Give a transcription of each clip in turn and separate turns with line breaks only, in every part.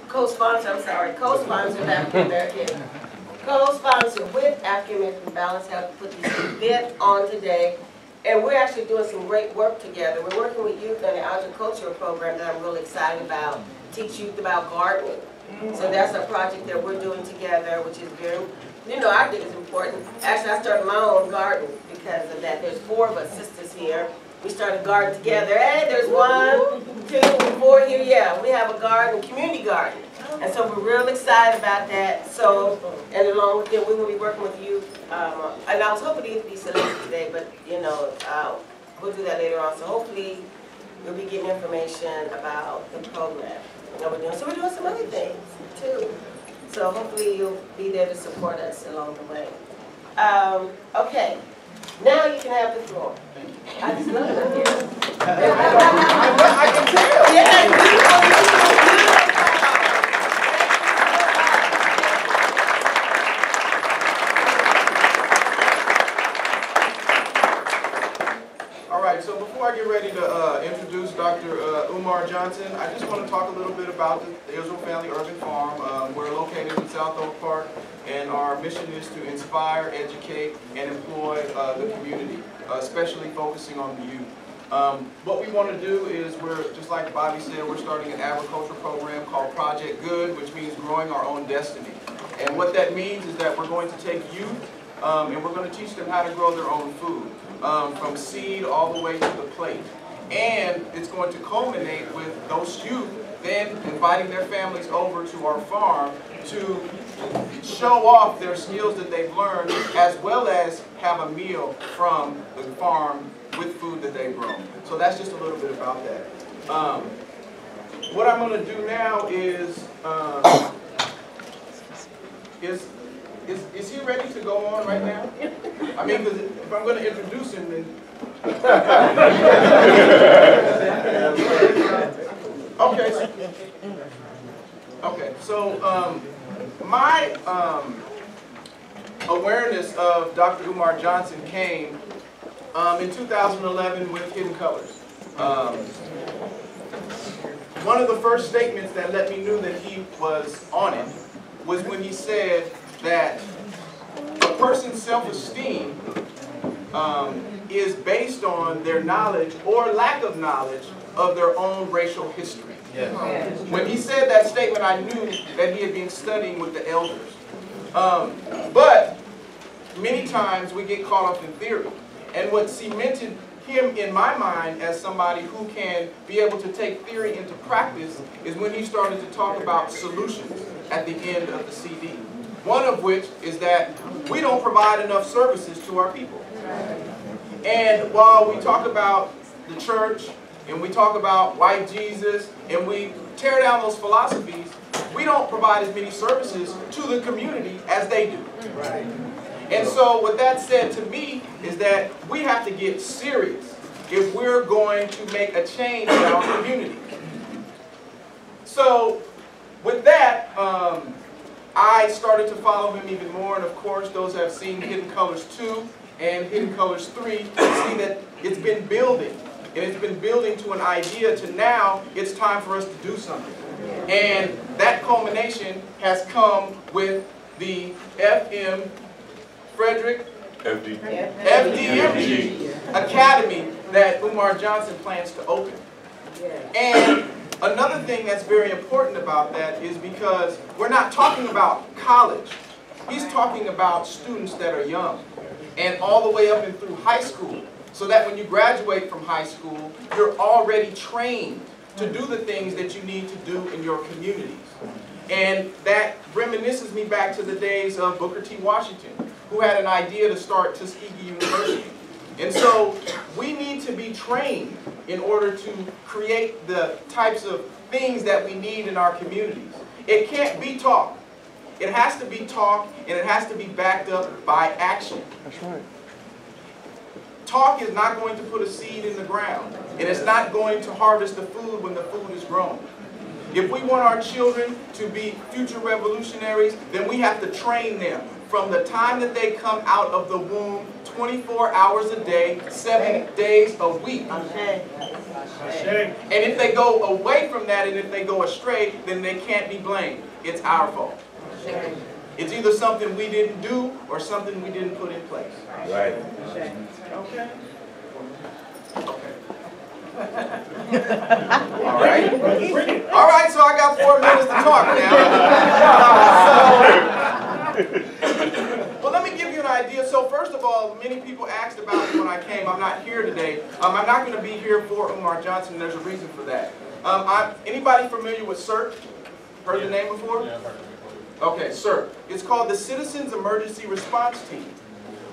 Co-sponsor, I'm sorry, co-sponsor with African American. Co-sponsor with African American Balance have put this event on today. And we're actually doing some great work together. We're working with youth on an agricultural program that I'm really excited about, teach youth about gardening. So that's a project that we're doing together, which is very, I think it's important. Actually, I started my own garden because of that. There's 4 of us sisters here. We started a garden together. Hey, there's 1, 2, 4 here. Yeah, we have a garden, community garden. And so we're real excited about that. So, and along with them, we will be working with youth. And I was hoping to be selected today, but we'll do that later on. So hopefully we'll be getting information about the program that we're doing. So we're doing some other things too. So hopefully you'll be there to support us along the way. Okay, now you can have the floor. I just love it up here.
I can tell.
Yeah,
so before I get ready to introduce Dr. Umar Johnson, I just want to talk a little bit about the Israel Family Urban Farm. We're located in South Oak Park, and our mission is to inspire, educate, and employ the community, especially focusing on the youth. What we want to do is just like Bobby said, we're starting an agriculture program called Project Good, which means growing our own destiny. And what that means is that we're going to take youth and we're going to teach them how to grow their own food. From seed all the way to the plate. And it's going to culminate with those youth then inviting their families over to our farm to show off their skills that they've learned, as well as have a meal from the farm with food that they've grown. So that's just a little bit about that. What I'm going to do now is he ready to go on right now? I mean, because if I'm going to introduce him, then... Okay, so my awareness of Dr. Umar Johnson came in 2011 with Hidden Colors. One of the first statements that let me know that he was on it was when he said that a person's self-esteem is based on their knowledge or lack of knowledge of their own racial history. Yes. When he said that statement, I knew that he had been studying with the elders. But many times we get caught up in theory. And what cemented him in my mind as somebody who can be able to take theory into practice is when he started to talk about solutions at the end of the CD. One of which is that we don't provide enough services to our people. And while we talk about the church, and we talk about white Jesus, and we tear down those philosophies, we don't provide as many services to the community as they do. And so what that said to me is that we have to get serious if we're going to make a change in our community. So with that, I started to follow him even more, and of course those that have seen Hidden Colors 2 and Hidden Colors 3 see that it's been building. And it's been building to an idea to now it's time for us to do something. And that culmination has come with the FM Frederick FDMG Academy that Umar Johnson plans to open. And another thing that's very important about that is because we're not talking about college. He's talking about students that are young and all the way up and through high school, so that when you graduate from high school, you're already trained to do the things that you need to do in your communities. And that reminisces me back to the days of Booker T. Washington, who had an idea to start Tuskegee University. And so we need to be trained in order to create the types of things that we need in our communities. It can't be talk. It has to be talk, and it has to be backed up by action.
That's right.
Talk is not going to put a seed in the ground, and it's not going to harvest the food when the food is grown. If we want our children to be future revolutionaries, then we have to train them from the time that they come out of the womb, 24 hours a day, 7 days a week. And if they go away from that and if they go astray, then they can't be blamed. It's our fault. It's either something we didn't do or something we didn't put in place.
Right.
Okay. Okay. All right. All right, so I got 4 minutes to talk now. Well, let me give you an idea. So first of all, many people asked about me when I came. I'm not here today. I'm not going to be here for Umar Johnson. There's a reason for that. Anybody familiar with CERT? Heard the name before? Yeah, I've heard it before. Okay, CERT. It's called the Citizens Emergency Response Team.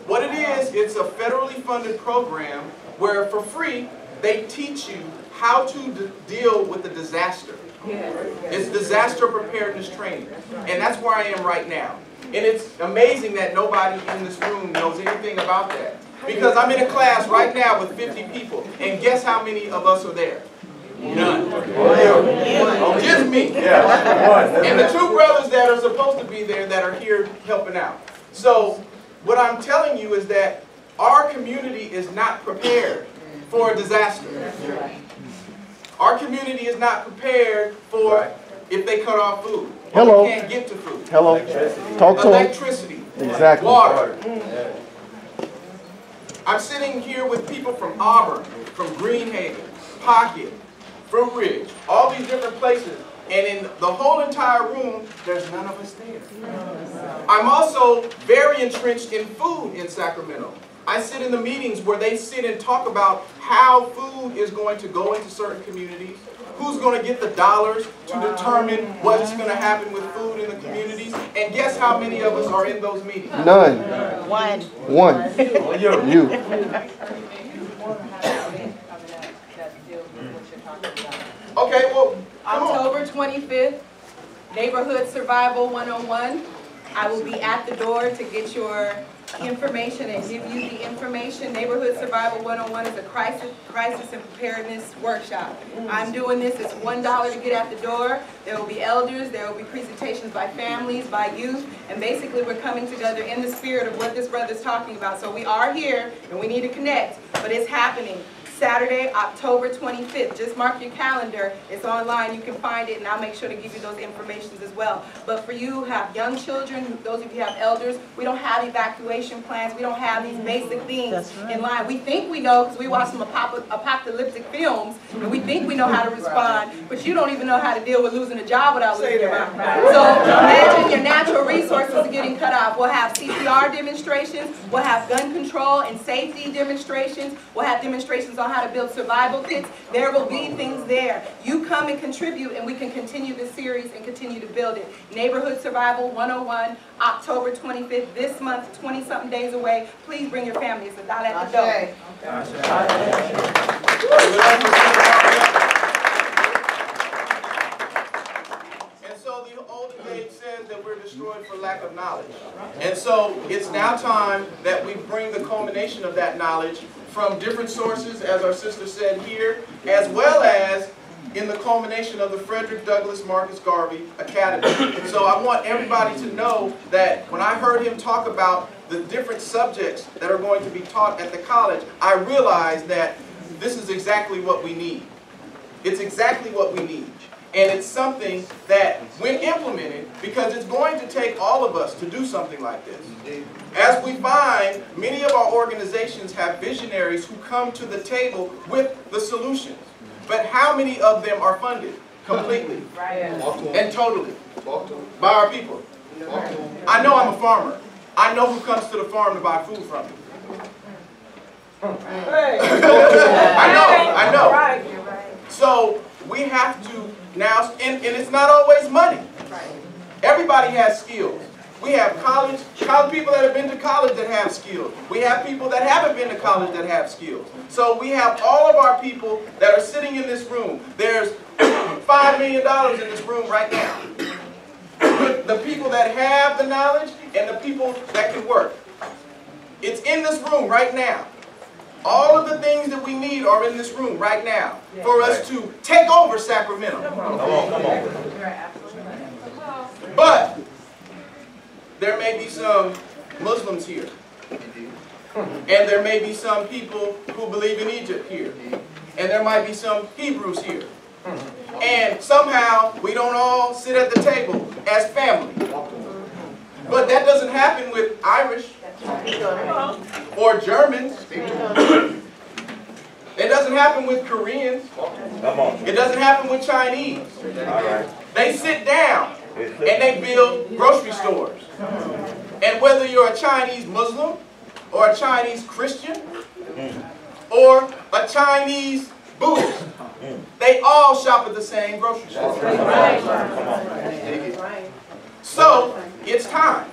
What it is, it's a federally funded program where for free they teach you how to deal with a disaster. It's disaster preparedness training. And that's where I am right now. And it's amazing that nobody in this room knows anything about that. Because I'm in a class right now with 50 people. And guess how many of us are there? None. Just me. And the 2 brothers that are supposed to be there that are here helping out. So what I'm telling you is that our community is not prepared for a disaster. Our community is not prepared for if they cut off food. Or we can't get to food. Electricity.
Exactly.
Water. I'm sitting here with people from Auburn, from Greenhaven, Pocket, Fruit Ridge, all these different places. And in the whole entire room, there's none of us there. I'm also very entrenched in food in Sacramento. I sit in the meetings where they sit and talk about how food is going to go into certain communities, who's going to get the dollars to determine what's going to happen with food in the communities. And guess how many of us are in those meetings?
None. One. You.
Okay, well,
October 25th, Neighborhood Survival 101. I will be at the door to get your information and give you the information. Neighborhood Survival 101 is a crisis and preparedness workshop. I'm doing this. It's $1 to get at the door. There will be elders. There will be presentations by families, by youth. And basically we're coming together in the spirit of what this brother's talking about. So we are here and we need to connect. But it's happening. Saturday, October 25th. Just mark your calendar. It's online. You can find it, and I'll make sure to give you those informations as well. But for you who have young children, those of you who have elders, we don't have evacuation plans. We don't have these basic things in line. We think we know because we watch some apocalyptic films, and we think we know how to respond, but you don't even know how to deal with losing a job without losing your mind. So imagine your natural resources are getting cut off. We'll have CPR demonstrations. We'll have gun control and safety demonstrations. We'll have demonstrations on how to build survival kits. There will be things there. You come and contribute and we can continue this series and continue to build it. Neighborhood Survival 101, October 25th, this month, 20-something days away. Please bring your family. It's $1 at the door.
And so the old adage says that we're destroyed for lack of knowledge. And so it's now time that we bring the culmination of that knowledge from different sources, as our sister said here, as well as in the culmination of the Frederick Douglass Marcus Garvey Academy. So I want everybody to know that when I heard him talk about the different subjects that are going to be taught at the college, I realized that this is exactly what we need. It's exactly what we need. And it's something that, when implemented, because it's going to take all of us to do something like this. As we find, many of our organizations have visionaries who come to the table with the solutions. But how many of them are funded completely and totally by our people? I know I'm a farmer. I know who comes to the farm to buy food from me. I know. So we have to now, and it's not always money. Everybody has skills. We have college people that have been to college that have skills. We have people that haven't been to college that have skills. So we have all of our people that are sitting in this room. There's $5 million in this room right now. The people that have the knowledge and the people that can work. It's in this room right now. All of the things that we need are in this room right now for us to take over Sacramento. Come on. But there may be some Muslims here. And there may be some people who believe in Egypt here. and there might be some Hebrews here. And somehow we don't all sit at the table as family. But that doesn't happen with Irish or Germans. It doesn't happen with Koreans. It doesn't happen with Chinese. They sit down and they build grocery stores. And whether you're a Chinese Muslim or a Chinese Christian or a Chinese Buddhist, they all shop at the same grocery store. So it's time